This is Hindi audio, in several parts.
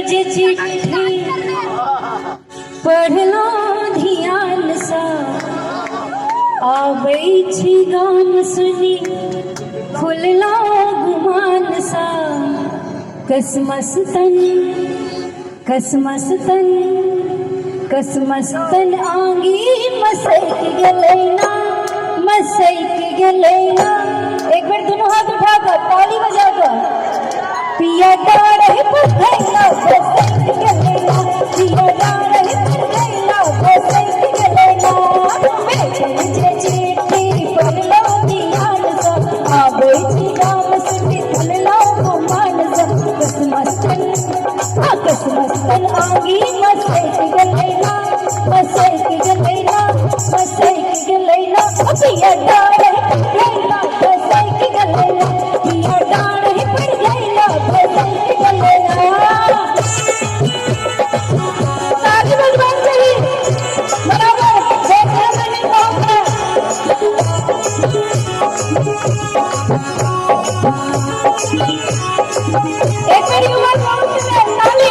जे चिट्ठी पढ़लो ध्यान सा आबै छी गान सुनी खुललो गुमान सा कसमस्तन कसमस्तन कसमस्तन आंगी मसैक गलैना मसैक गलैना। एक बार दोनों हाथ उठाकर ताली बजाकर पिया डाढ़े पर गैला मसैक गलैना पिया डाढ़े पर गैला मसैक गलैना। बेचन जे चिट्ठी पढ़लो ध्यान सा आबै छी गाम सुनी खुललो गुमान सा कसमस्तन कसमस्तन आंगी मसैक गलैना मसैक गलैना मसैक गलैना। पिया डाढ़े पर गैला मसैक गलैना पिया डाढ़े पर गैला मसैक गलैना। ताली बजवान चाहिए बराबर देखने में नहीं पहुंचना। एक बार युवा पहुंचना ताली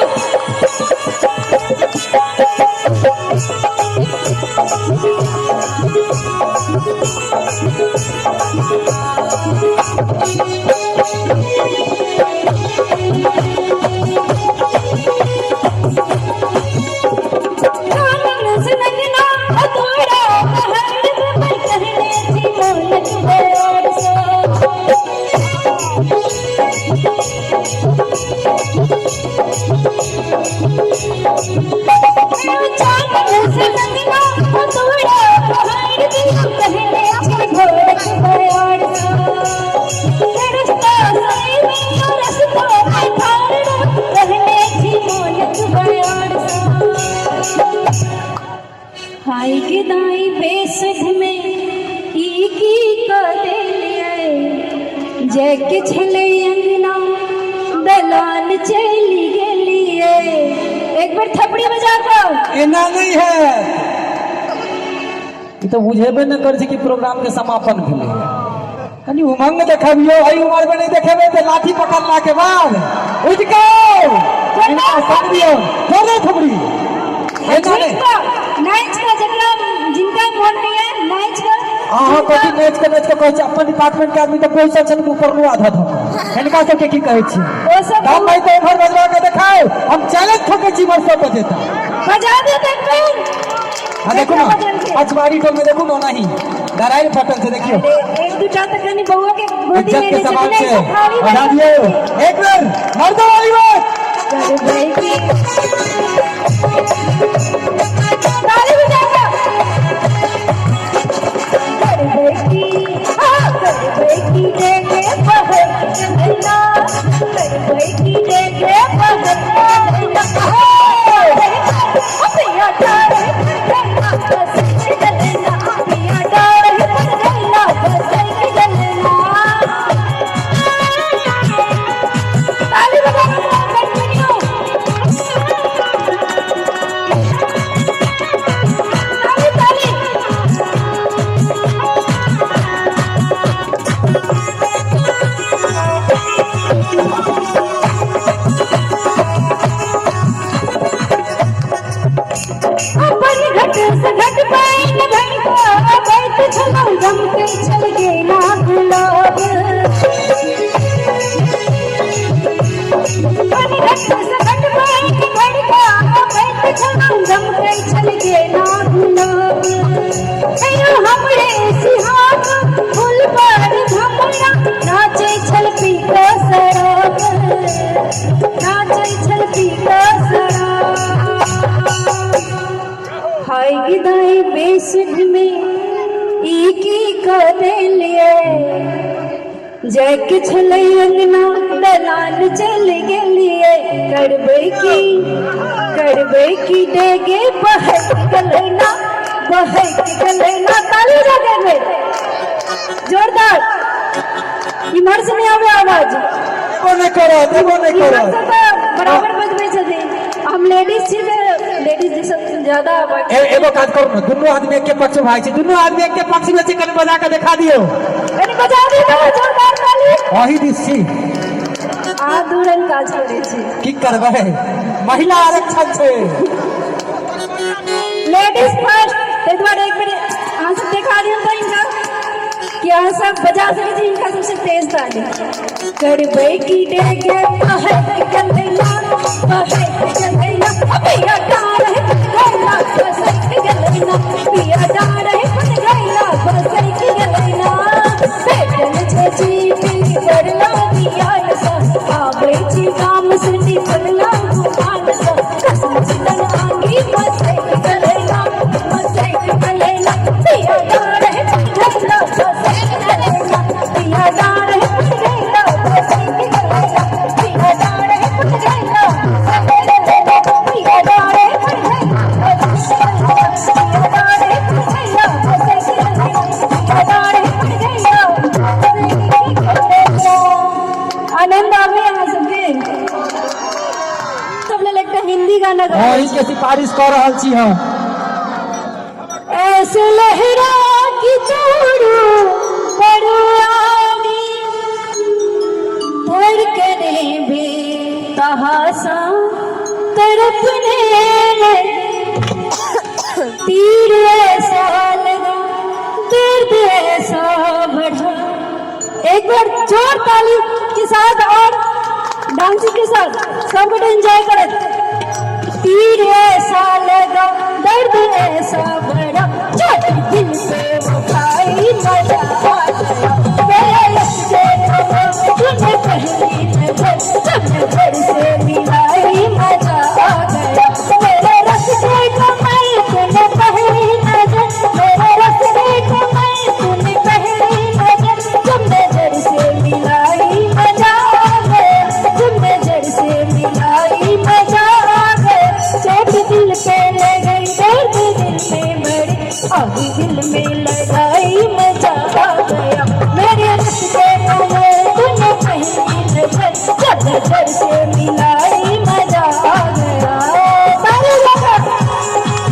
हाय के दाई बेसध में ई की करे लिए जय के छले अंगना दलान चली गेलिए। एक बार थपड़ी बजा कर एना नहीं है ये तो बुझेबे न कर कि प्रोग्राम के समापन भेले कनी उमंग देखबियो एई उमर में नहीं देखेबे तो लाठी पकड़ला के बाद उठ के एना संग दियो जोरे थपड़ी एना नहीं नाच का जकरा जिनका मन नहीं है नाच कर आहा कथि नाच के कहै छै अपन डिपार्टमेंट के आदमी तो पैसा छन ऊपर लो आधा था इनका सब के की कहै छी ओ सब दाम भाई तो घर बजवा के दिखाओ हम चैलेंज ठोके छी वर्ष बजेता बजा दे देखो हां देखो ना अचवारी टोल में देखो ना नहीं गराई फटल से देखियो एक दो चार तक नहीं बउआ के गोदी इज्जत में के सवाल ले से बजा दियो एक बार मर्दों वाली बात अरे भाई की ताली बजाओ कर बेटी हां कर बेटी देखे बहर चंदना कर बेटी देखे बहर चंदना पिया डाढ़े पर गैला मसैक गलैना पिया डाढ़े पर गैला मसैक गलैना। ताली बजाओ कंटिन्यू ताली ताली अपन घट से घट पाइन घट बैठ छलौ जम के चल गेला गुलाब। अपन घट से घट पाइन घट बैठ छलौ जम के चल गेला गुलाब। एयो हमरे सिहाग फूल पर भमरा नाचे छल पी का शराब नाचे छल पी का शराब। हाय गिदाई बेसध में ई की करे लिए जय के छले अंगना दलान चल गेलिए करबे की देगे बहक गलैना ताली बजा दे जोरदार इमर से नहीं आवे आवाज कोने करो बराबर बजबे छथि हम लेडीज छी लेडीज जैसे ज्यादा एगो काज करू ना दुनू आदमी एक के पक्ष भाई छी दुनू आदमी एक के पक्ष में छी कने बजा के दिखा दियो कने बजा दियो जोरदार ताली वही दिस छी हाथ दूरन काज करे छी। की करबै महिला आरक्षण छै लेडीज फर्स्ट ते द्वारा एक बेर अहाँ सब देखा दियौ त इनका कि अहाँ सब बजा सकै छी इनका सबसे तेज ताली करबै की डेगे पहल गलैला पिया डार है गलैला बसै की गलैला पिया डार है गलैला बसै की गलैला बेटन छे जी करला दिया सा आबै छी काम सुनी करला गुमान सा कसम चितन आंगी बसै की गलैला पिया डार है गलैला बसै की गलैला पिया डार है गलैला बसै की गलैला पिया डार है गलैला पिया डार है आनंद आ गया यहाँ सबके सबले लगता है हिंदी गाना गा और इसके सिफारिश कर रहल छी हम ऐसे लहरा की छोड़ू बड़ुआनी धड़कने भी तहासा तड़पने तीर ऐसा लगा दर्द ऐसा बढ़ा एक बार जोर ताली के साथ और डांसिंग के साथ सब कुछ एंजॉय करें तीर ऐसा लगा दर्द ऐसा बड़ा चोट दिल पे उठाई मजा आ गया मेरे लफ्ज़े तूने पहली नजर जब नजर से मिलाई मजा आ गया मेरे रस्ते को मैं तूने पहली नजर मेरे रस्ते को मैं तूने पहली नजर जब नजर से मिलाई मजा आ गया जब नजर से मिलाई मजा आ गया चोट दिल पे लग गई दर्द दिल में मरी आगे दिल में लगाई मजा आ गया मेरे रस्ते को मैं तूने पहली नजर जब नजर से मिलाई मजा आ गया सारे लोग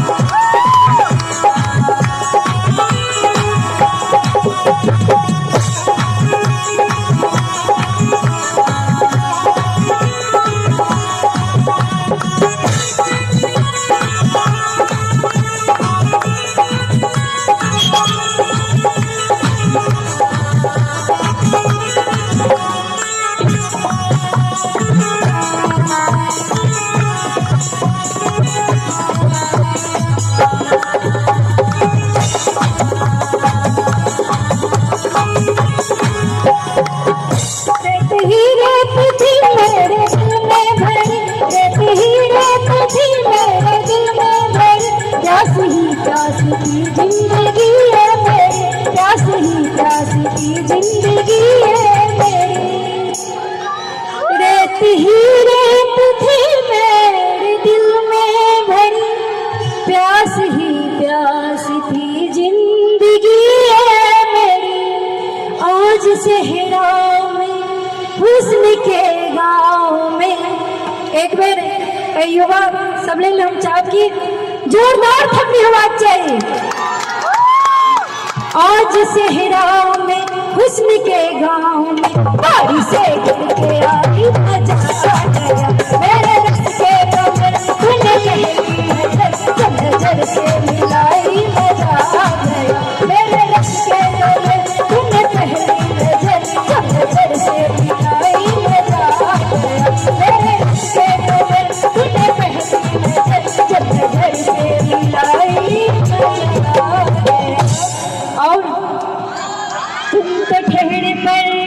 एक बेर युवा सब ले हम चाहत की जोरदार थपड़ी होना चाहिए आज सेहराओं में हुस्न के गाँव में बारिश से गिर के आई मजा आ गया मेरे रस्ते को तूने पहली नजर जब नजर से मिलाई मजा आ गया मेरे रस्ते को तूने पहली नजर जब नजर से मिलाई मजा आ गया मेरे रस्ते को तूने पहली नजर जब नजर से मिलाई मजा आ गया और तुम तो ठहरे पर